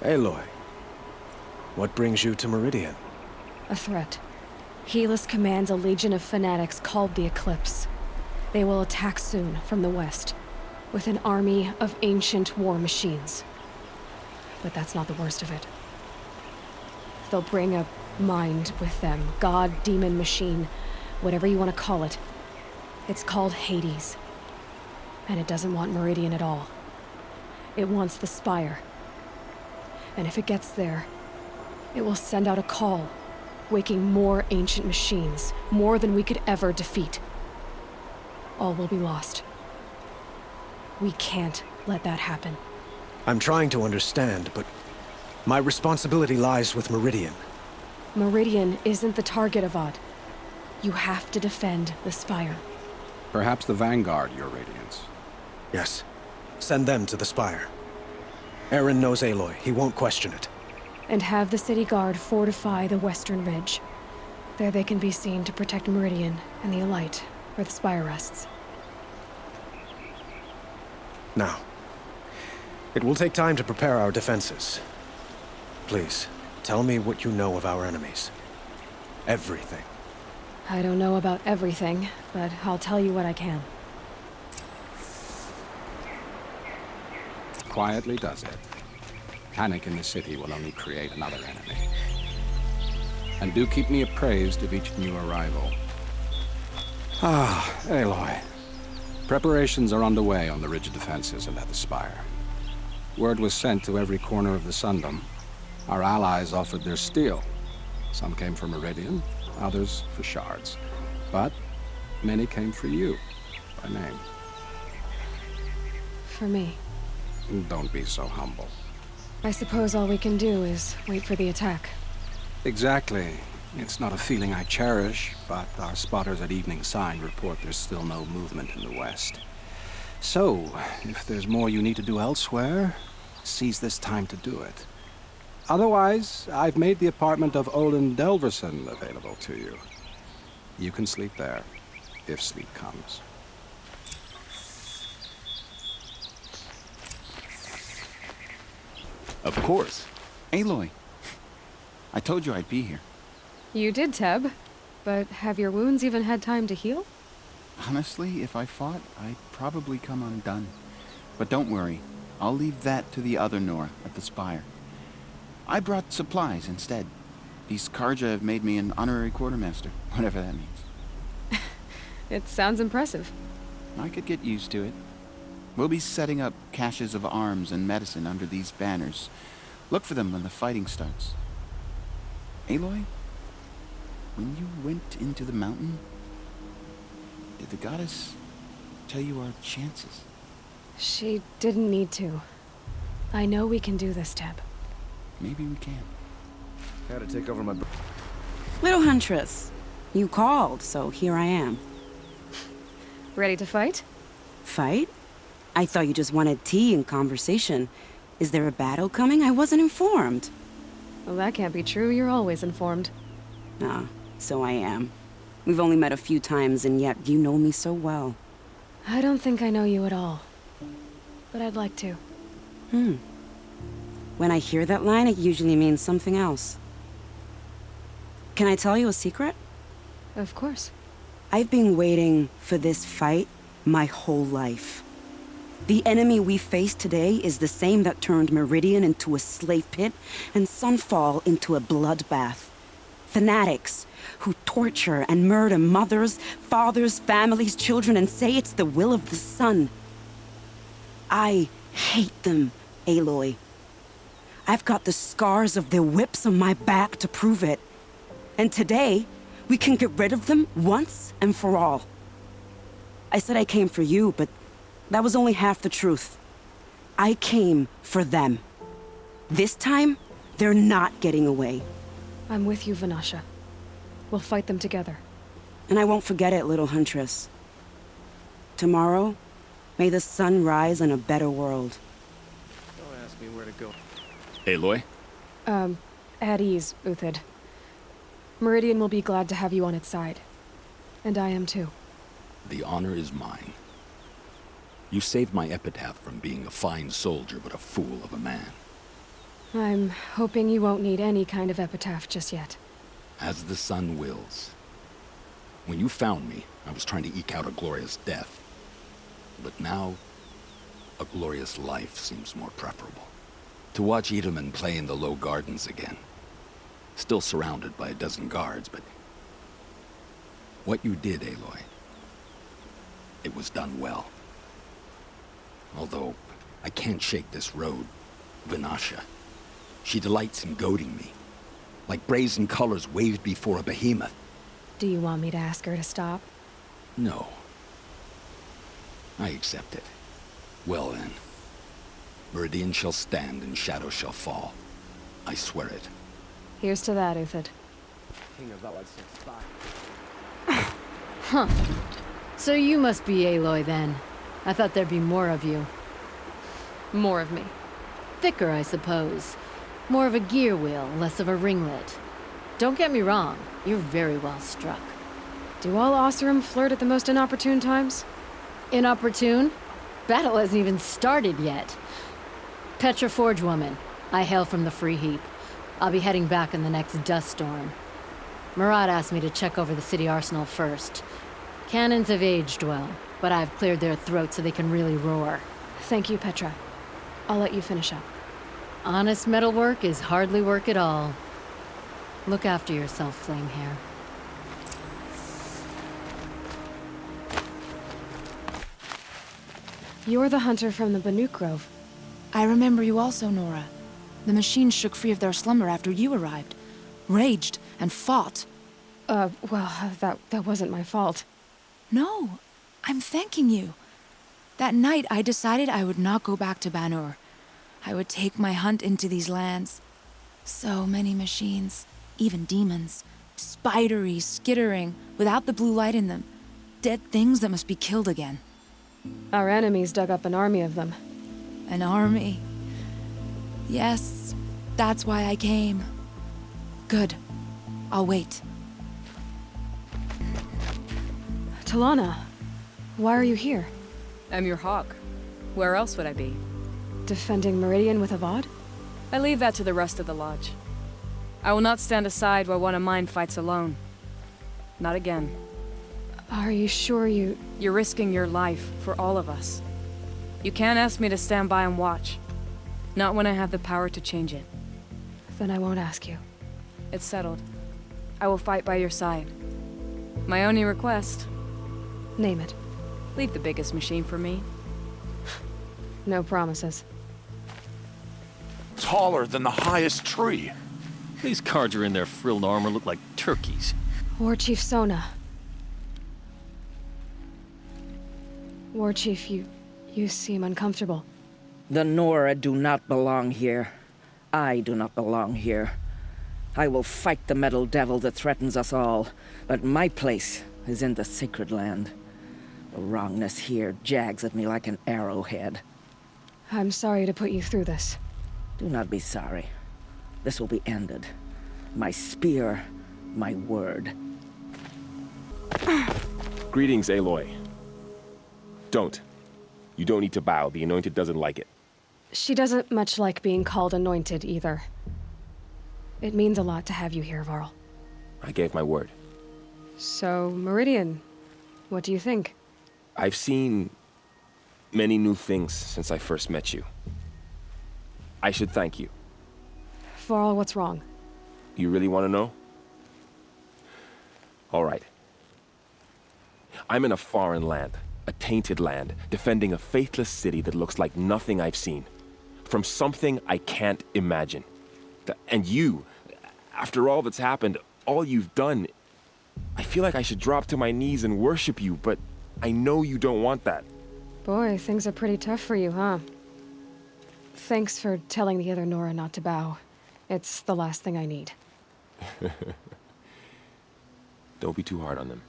Aloy, what brings you to Meridian? A threat. Helis commands a legion of fanatics called the Eclipse. They will attack soon from the west, with an army of ancient war machines. But that's not the worst of it. They'll bring a mind with them, god, demon, machine, whatever you want to call it. It's called Hades. And it doesn't want Meridian at all. It wants the Spire. And if it gets there, it will send out a call, waking more ancient machines, more than we could ever defeat. All will be lost. We can't let that happen. I'm trying to understand, but my responsibility lies with Meridian. Meridian isn't the target, Avad. You have to defend the Spire. Perhaps the Vanguard, Your Radiance. Yes. Send them to the Spire. Eren knows Aloy. He won't question it. And have the city guard fortify the western ridge. There they can be seen to protect Meridian and the Elite, where the Spire rests. Now, it will take time to prepare our defenses. Please, tell me what you know of our enemies. Everything. I don't know about everything, but I'll tell you what I can. Quietly does it. Panic in the city will only create another enemy. And do keep me appraised of each new arrival. Ah, Aloy. Preparations are underway on the ridge defenses and at the Spire. Word was sent to every corner of the Sundom. Our allies offered their steel. Some came for Meridian, others for shards. But many came for you, by name. For me. Don't be so humble. I suppose all we can do is wait for the attack. Exactly. It's not a feeling I cherish, but our spotters at Evening Sign report there's still no movement in the west. So, if there's more you need to do elsewhere, seize this time to do it. Otherwise, I've made the apartment of Olin Delverson available to you. You can sleep there, if sleep comes. Of course. Aloy. I told you I'd be here. You did, Teb. But have your wounds even had time to heal? Honestly, if I fought, I'd probably come undone. But don't worry. I'll leave that to the other Nora at the Spire. I brought supplies instead. These Karja have made me an honorary quartermaster, whatever that means. It sounds impressive. I could get used to it. We'll be setting up caches of arms and medicine under these banners. Look for them when the fighting starts. Aloy, when you went into the mountain, did the goddess tell you our chances? She didn't need to. I know we can do this, Teb. Maybe we can. Had to take over my... Little Huntress, you called, so here I am. Ready to fight? Fight? I thought you just wanted tea and conversation. Is there a battle coming? I wasn't informed. Well, that can't be true. You're always informed. Ah, so I am. We've only met a few times, and yet you know me so well. I don't think I know you at all. But I'd like to. When I hear that line, it usually means something else. Can I tell you a secret? Of course. I've been waiting for this fight my whole life. The enemy we face today is the same that turned Meridian into a slave pit and Sunfall into a bloodbath. Fanatics who torture and murder mothers, fathers, families, children, and say it's the will of the sun. I hate them, Aloy. I've got the scars of their whips on my back to prove it. And today, we can get rid of them once and for all. I said I came for you, but that was only half the truth. I came for them. This time, they're not getting away. I'm with you, Vanasha. We'll fight them together. And I won't forget it, little Huntress. Tomorrow, may the sun rise in a better world. Don't ask me where to go. Aloy? At ease, Uthid. Meridian will be glad to have you on its side. And I am too. The honor is mine. You saved my epitaph from being a fine soldier but a fool of a man. I'm hoping you won't need any kind of epitaph just yet. As the sun wills. When you found me, I was trying to eke out a glorious death. But now, a glorious life seems more preferable. To watch Edelman play in the low gardens again. Still surrounded by a dozen guards, but... what you did, Aloy, it was done well. Although, I can't shake this road, Vinasha. She delights in goading me. Like brazen colors waved before a behemoth. Do you want me to ask her to stop? No. I accept it. Well then. Meridian shall stand and shadow shall fall. I swear it. Here's to that, Uthid. Huh. So you must be Aloy then. I thought there'd be more of you. More of me. Thicker, I suppose. More of a gear wheel, less of a ringlet. Don't get me wrong, you're very well struck. Do all Oseram flirt at the most inopportune times? Inopportune? Battle hasn't even started yet. Petra Forge woman. I hail from the Free Heap. I'll be heading back in the next dust storm. Murad asked me to check over the city arsenal first. Cannons have aged well, but I've cleared their throats so they can really roar. Thank you, Petra. I'll let you finish up. Honest metalwork is hardly work at all. Look after yourself, Flamehair. You're the hunter from the Banuk Grove. I remember you also, Nora. The machines shook free of their slumber after you arrived. Raged and fought. Well, that wasn't my fault. No, I'm thanking you. That night, I decided I would not go back to Banur. I would take my hunt into these lands. So many machines, even demons. Spidery, skittering, without the blue light in them. Dead things that must be killed again. Our enemies dug up an army of them. An army. Yes, that's why I came. Good. I'll wait. Talana, why are you here? I'm your hawk. Where else would I be? Defending Meridian with Avad? I leave that to the rest of the Lodge. I will not stand aside while one of mine fights alone. Not again. Are you sure you... You're risking your life for all of us. You can't ask me to stand by and watch. Not when I have the power to change it. Then I won't ask you. It's settled. I will fight by your side. My only request, Name it. leave the biggest machine for me. No promises. Taller than the highest tree. These Carja in their frilled armor look like turkeys. War Chief Sona. War Chief, you seem uncomfortable. The Nora do not belong here. I do not belong here. I will fight the metal devil that threatens us all, but my place is in the sacred land. The wrongness here jags at me like an arrowhead. I'm sorry to put you through this. Do not be sorry. This will be ended. My spear, my word. Greetings, Aloy. Don't. You don't need to bow. The Anointed doesn't like it. She doesn't much like being called anointed, either. It means a lot to have you here, Varl. I gave my word. So, Meridian, what do you think? I've seen many new things since I first met you. I should thank you. Varl, what's wrong? You really want to know? All right. I'm in a foreign land, a tainted land, defending a faithless city that looks like nothing I've seen. From something I can't imagine. And you, after all that's happened, all you've done, I feel like I should drop to my knees and worship you, but I know you don't want that. Boy, things are pretty tough for you, huh? Thanks for telling the other Nora not to bow. It's the last thing I need. Don't be too hard on them.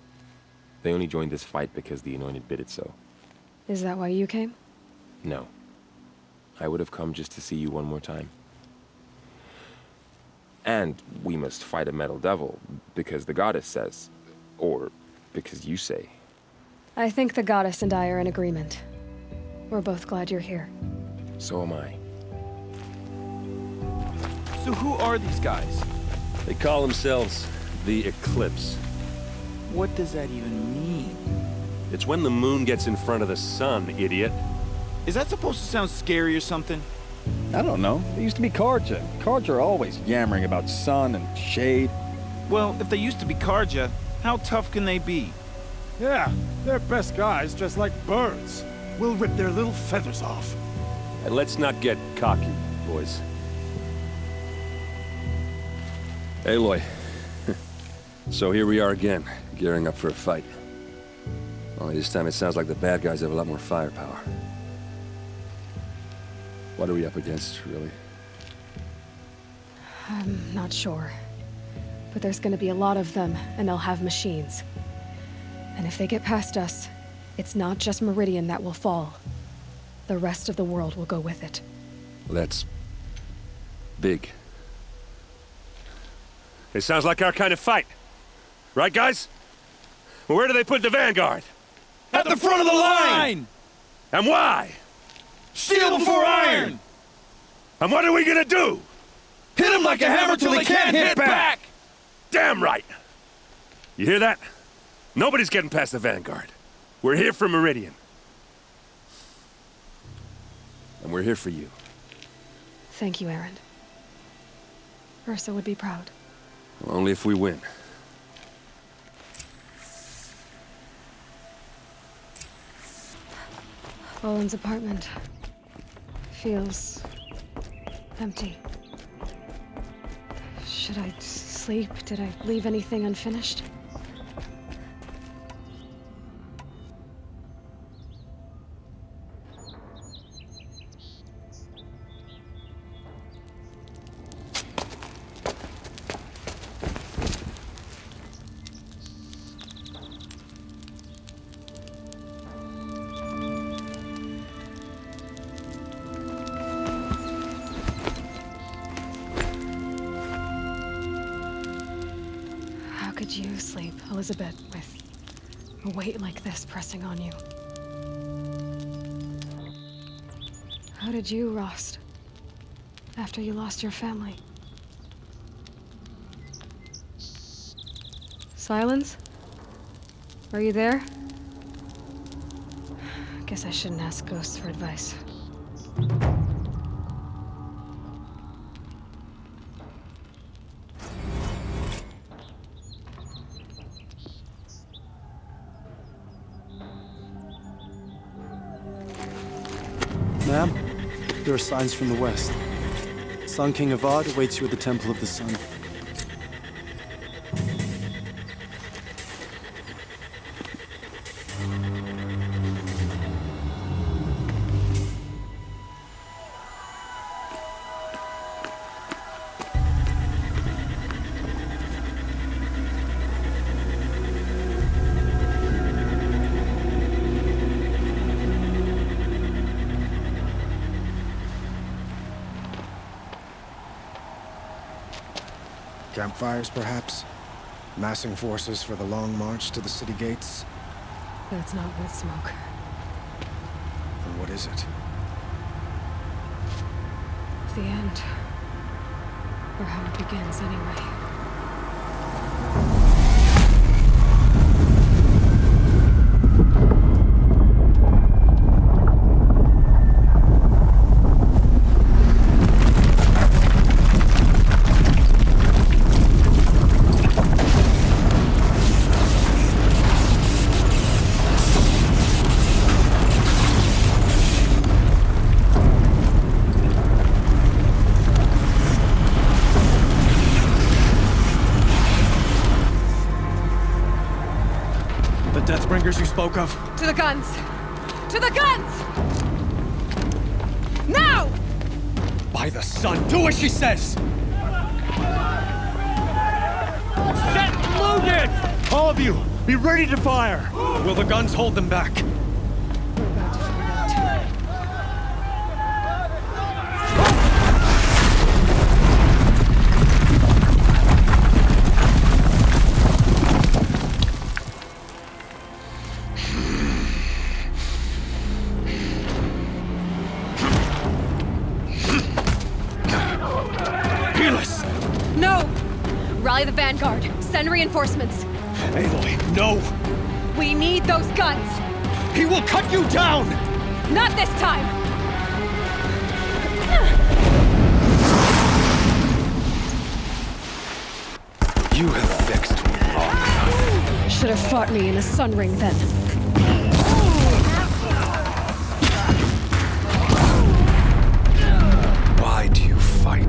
They only joined this fight because the Anointed bid it so. Is that why you came? No. I would have come just to see you one more time. And we must fight a metal devil, because the goddess says. Or because you say. I think the goddess and I are in agreement. We're both glad you're here. So am I. So who are these guys? They call themselves the Eclipse. What does that even mean? It's when the moon gets in front of the sun, idiot. Is that supposed to sound scary or something? I don't know. It used to be Karja. Karja are always yammering about sun and shade. Well, if they used to be Karja, how tough can they be? Yeah, they're best guys just like birds. We'll rip their little feathers off. And let's not get cocky, boys. Aloy. So here we are again, gearing up for a fight. Only this time it sounds like the bad guys have a lot more firepower. What are we up against, really? I'm not sure. But there's gonna be a lot of them, and they'll have machines. And if they get past us, it's not just Meridian that will fall. The rest of the world will go with it. Well, that's big. It sounds like our kind of fight. Right, guys? Well, where do they put the Vanguard? At the front of the line! And why? Steel before iron! And what are we gonna do? Hit them like a hammer till they can't hit back! Damn right! You hear that? Nobody's getting past the Vanguard. We're here for Meridian. And we're here for you. Thank you, Aaron. Ursa would be proud. Well, only if we win. Owen's apartment feels empty. Should I sleep? Did I leave anything unfinished? How could you sleep, Elizabeth, with a weight like this pressing on you? How did you, Rost, after you lost your family? Silence? Are you there? Guess I shouldn't ask ghosts for advice. Ma'am, there are signs from the west. Sun King Avad awaits you at the Temple of the Sun. Campfires, perhaps? Massing forces for the long march to the city gates? That's not wood smoke. Then what is it? The end. Or how it begins, anyway. Deathbringers you spoke of? To the guns! To the guns! Now! By the sun, do as she says! Set loaded! All of you, be ready to fire! Will the guns hold them back? We're about to find out. Healers! Rally the Vanguard. Send reinforcements. Aloy, no! We need those guns! He will cut you down! Not this time! You have vexed me long enough. Should have fought me in a sun ring then. Why do you fight?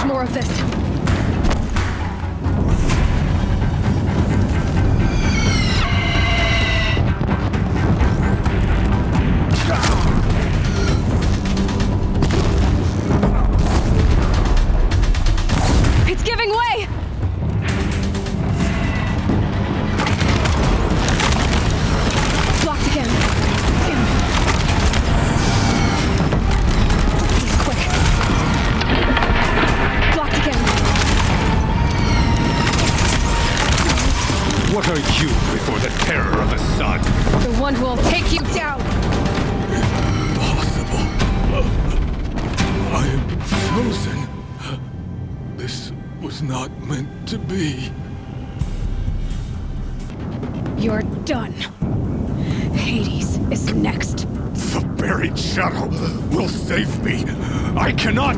More of this. It's giving way! Blocked again. Damn. He's quick. Blocked again. What are you before the terror of the sun? The one who will take you down! Impossible. I am frozen. This was not meant to be. You're done. Hades is next. The buried shadow will save me. I cannot.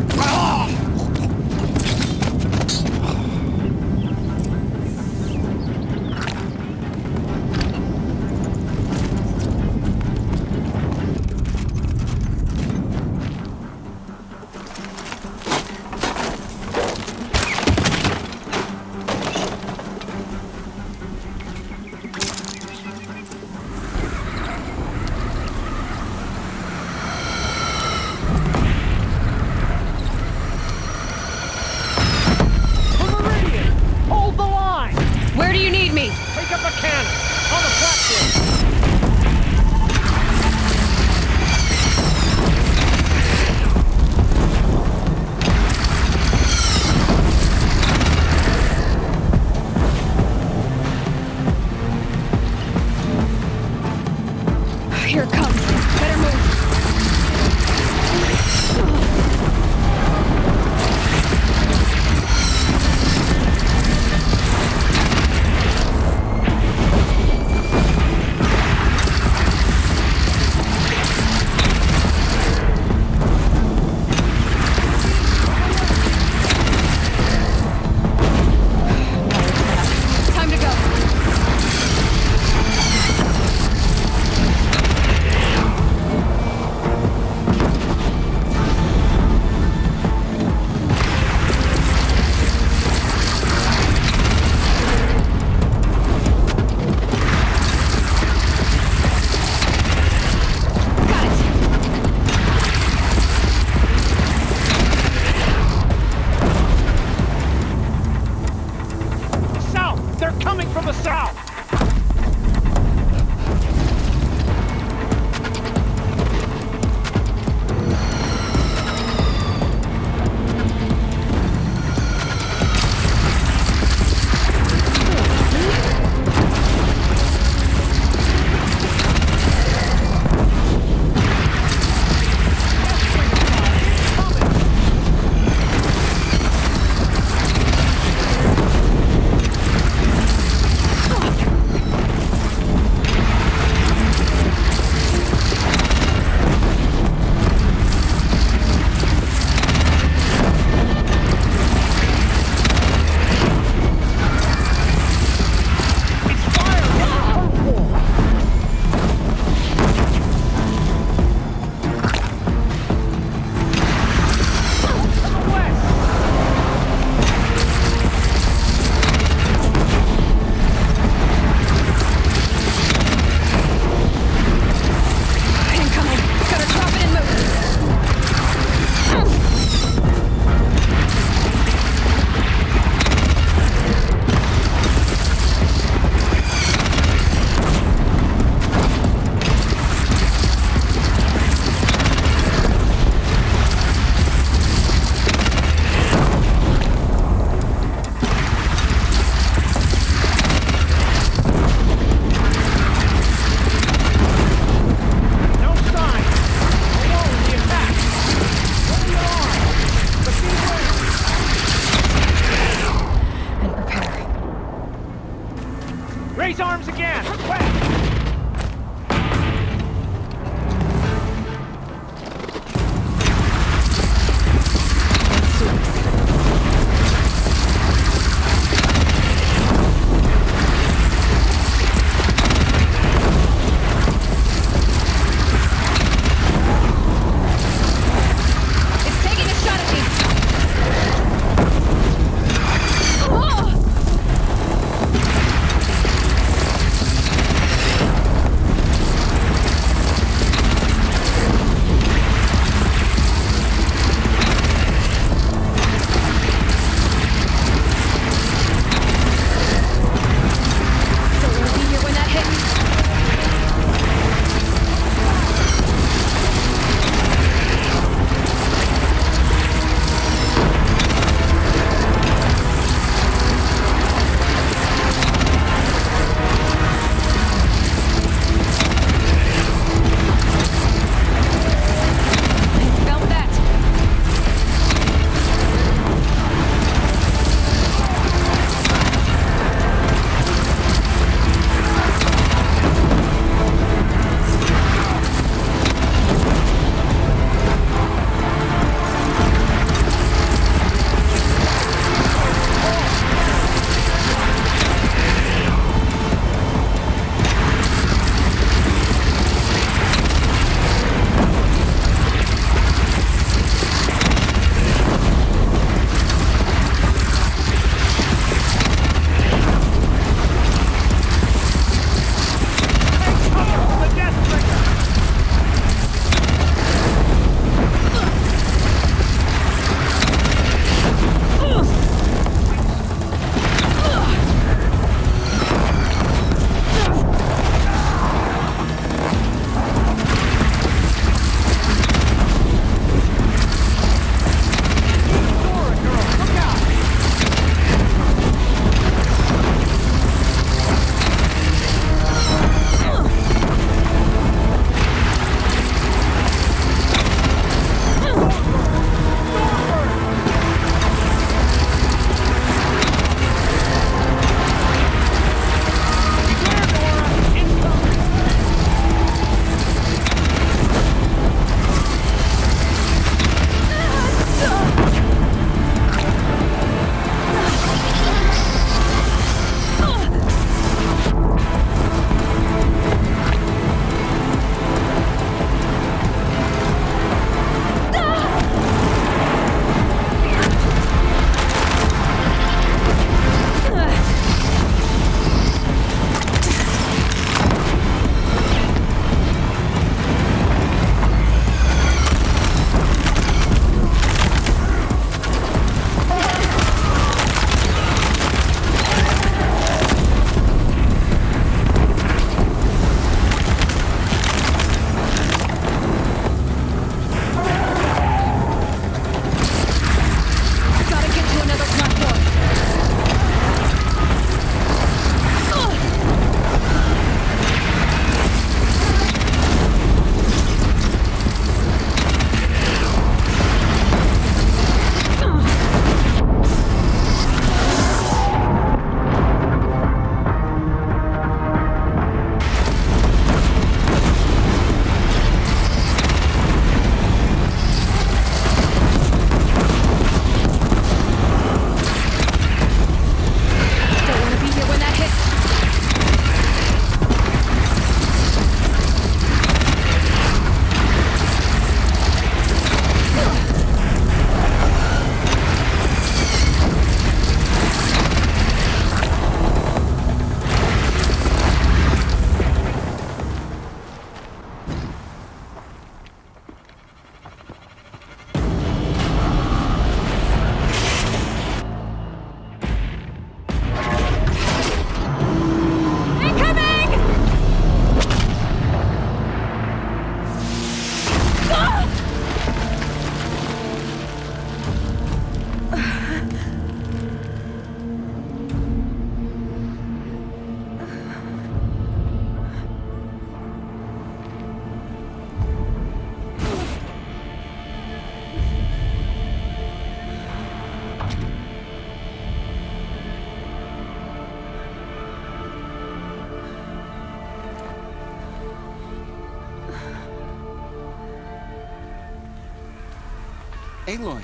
Aloy!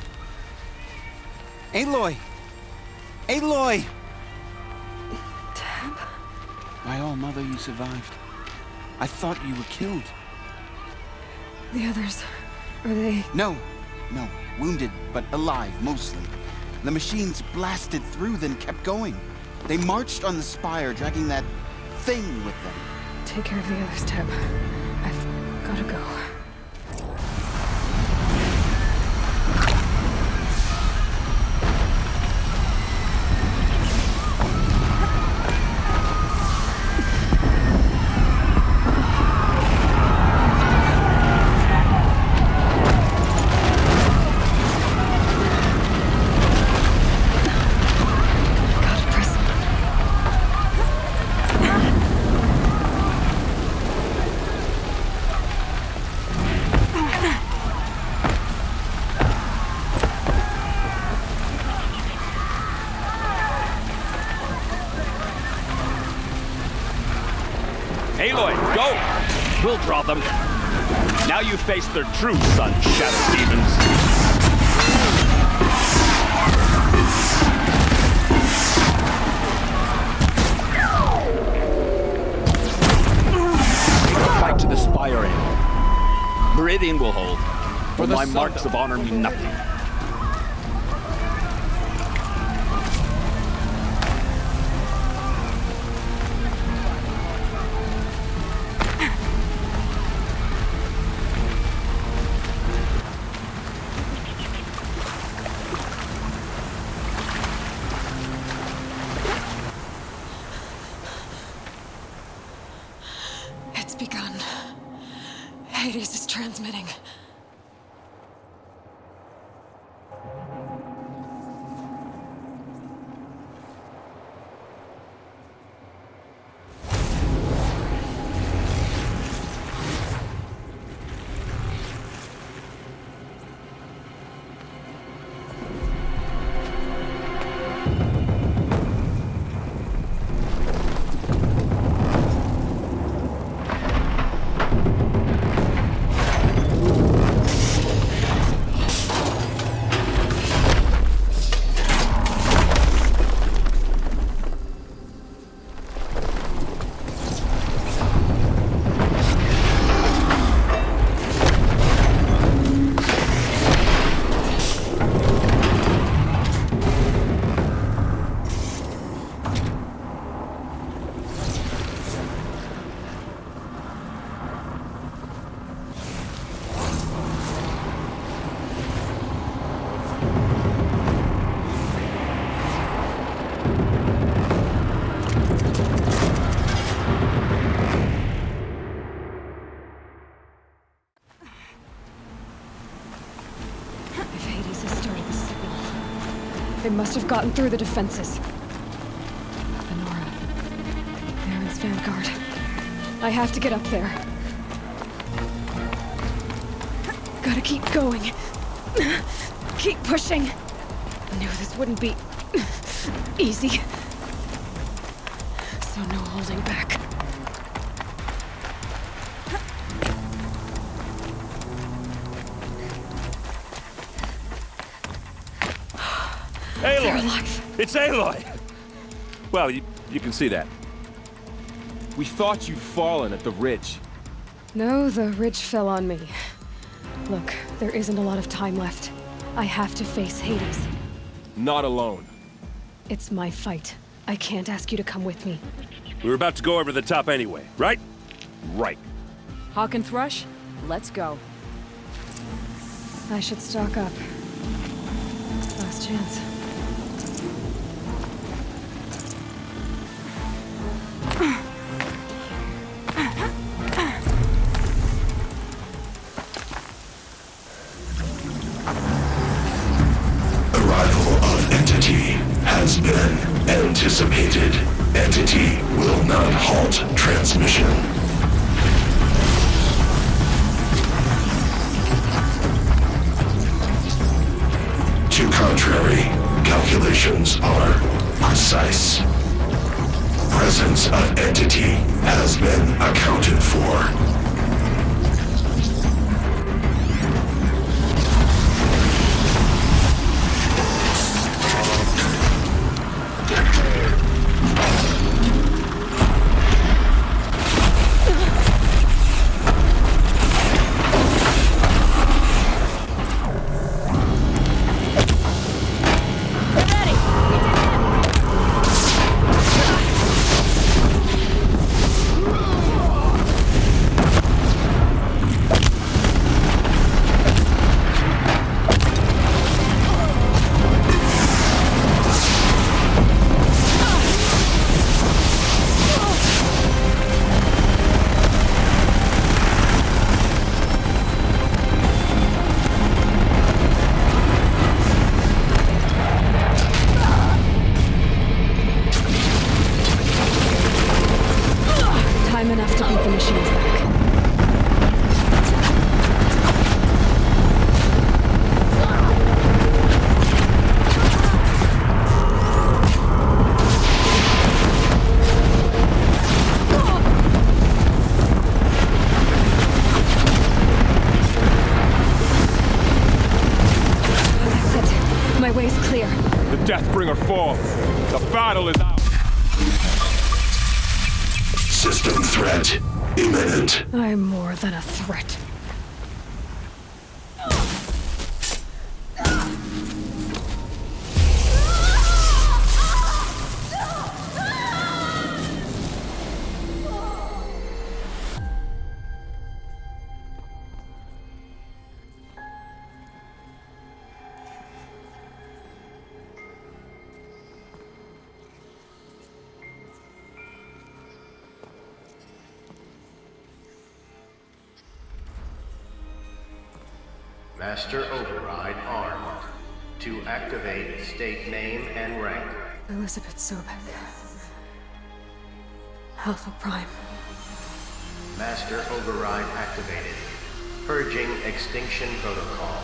Aloy! Aloy! Tab? My all-mother, you survived. I thought you were killed. The others, are they... No. Wounded, but alive, mostly. The machines blasted through, then kept going. They marched on the spire, dragging that thing with them. Take care of the others, Tab. I've gotta go. Aloy, go! We'll draw them. Now you face their true sun, Shadow Demons. Fight to the spire end. Meridian will hold, but my marks of honor mean nothing. It's begun. Hades is transmitting. They must have gotten through the defenses. Lenora. Baron's vanguard. I have to get up there. Gotta keep going. Keep pushing. I knew this wouldn't be easy. So no holding back. Aloy! It's Aloy! Well, you can see that. We thought you'd fallen at the ridge. No, the ridge fell on me. Look, there isn't a lot of time left. I have to face Hades. Not alone. It's my fight. I can't ask you to come with me. We were about to go over the top anyway, right? Right. Hawk and Thrush, let's go. I should stock up. Last chance. Has been anticipated. Entity will not halt transmission. To contrary, calculations are precise. Presence of entity has been accounted for. way's clear. The Deathbringer falls. The battle is out. System threat imminent. I'm more than a threat. Master Override armed. To activate, state name and rank. Elizabeth Sobek. Alpha Prime. Master Override activated. Purging Extinction Protocol.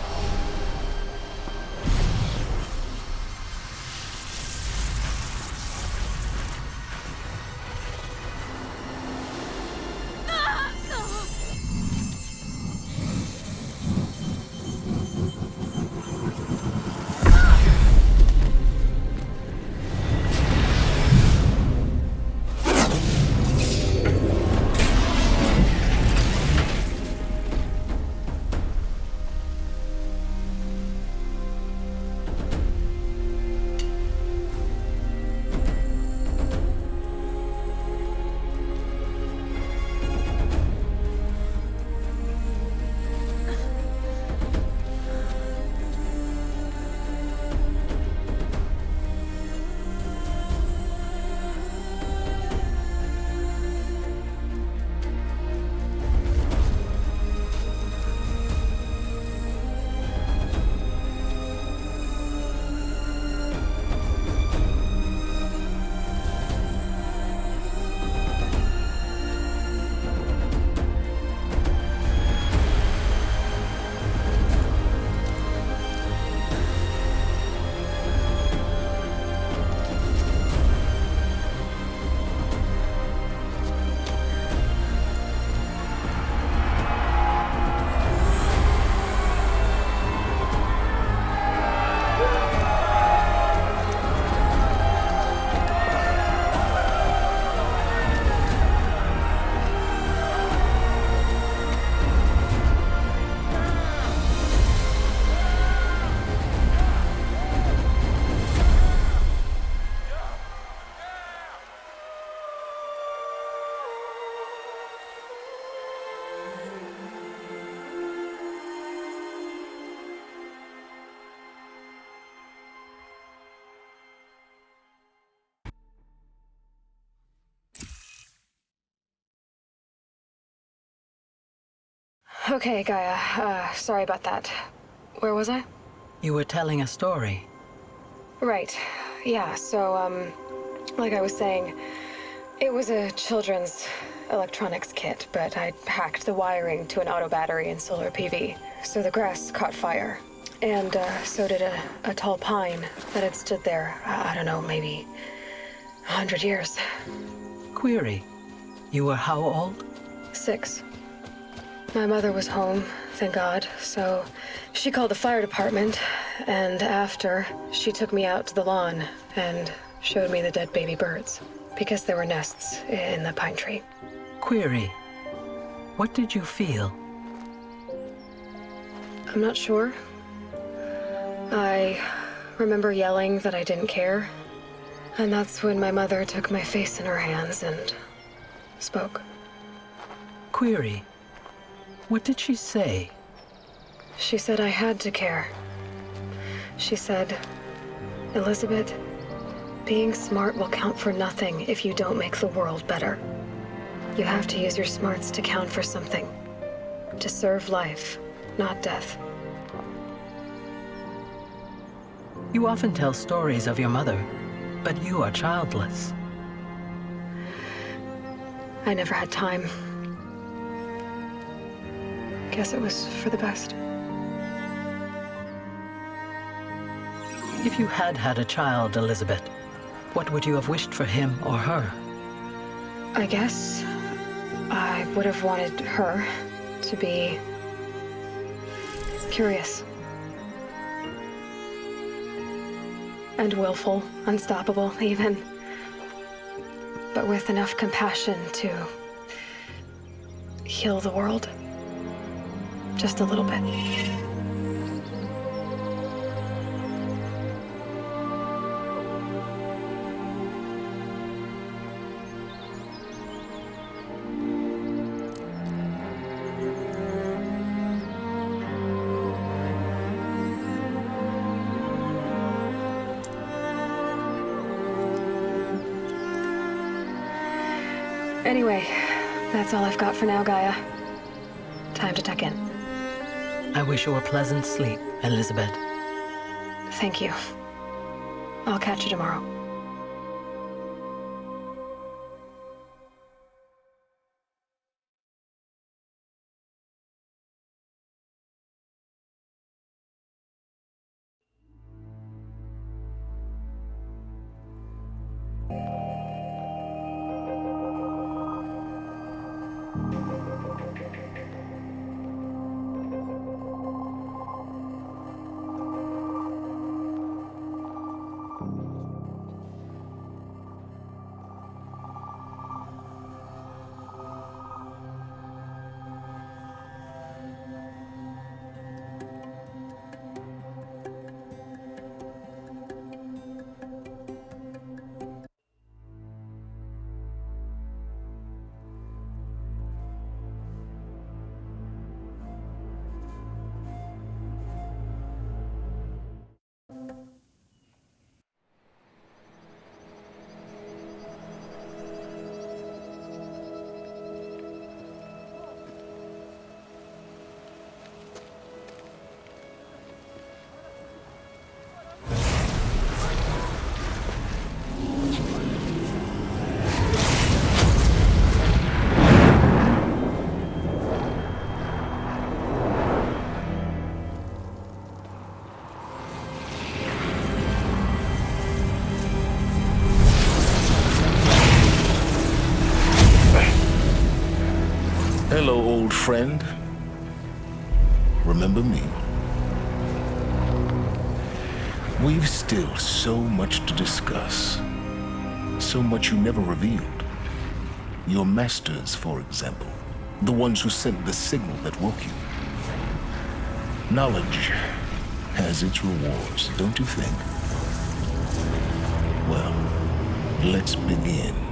Okay, Gaia. Sorry about that. Where was I? You were telling a story. Right. Yeah, so, like I was saying, it was a children's electronics kit, but I hacked the wiring to an auto battery and solar PV. So the grass caught fire. And, so did a tall pine that had stood there, I don't know, maybe 100 years. Query. You were how old? 6. My mother was home, thank God, so she called the fire department, and after, she took me out to the lawn and showed me the dead baby birds, because there were nests in the pine tree. Query. What did you feel? I'm not sure. I remember yelling that I didn't care, and that's when my mother took my face in her hands and spoke. Query. What did she say? She said I had to care. She said, Elizabeth, being smart will count for nothing if you don't make the world better. You have to use your smarts to count for something. To serve life, not death. You often tell stories of your mother, but you are childless. I never had time. Guess it was for the best. If you had had a child, Elizabeth, what would you have wished for him or her? I guess I would have wanted her to be And willful, unstoppable, even. But with enough compassion to heal the world. Just a little bit. Anyway, that's all I've got for now, Gaia. Time to tuck in. I wish you a pleasant sleep, Elizabeth. Thank you. I'll catch you tomorrow. Hello, old friend. Remember me? We've still so much to discuss. So much you never revealed. Your masters, for example. The ones who sent the signal that woke you. Knowledge has its rewards, don't you think? Well, let's begin.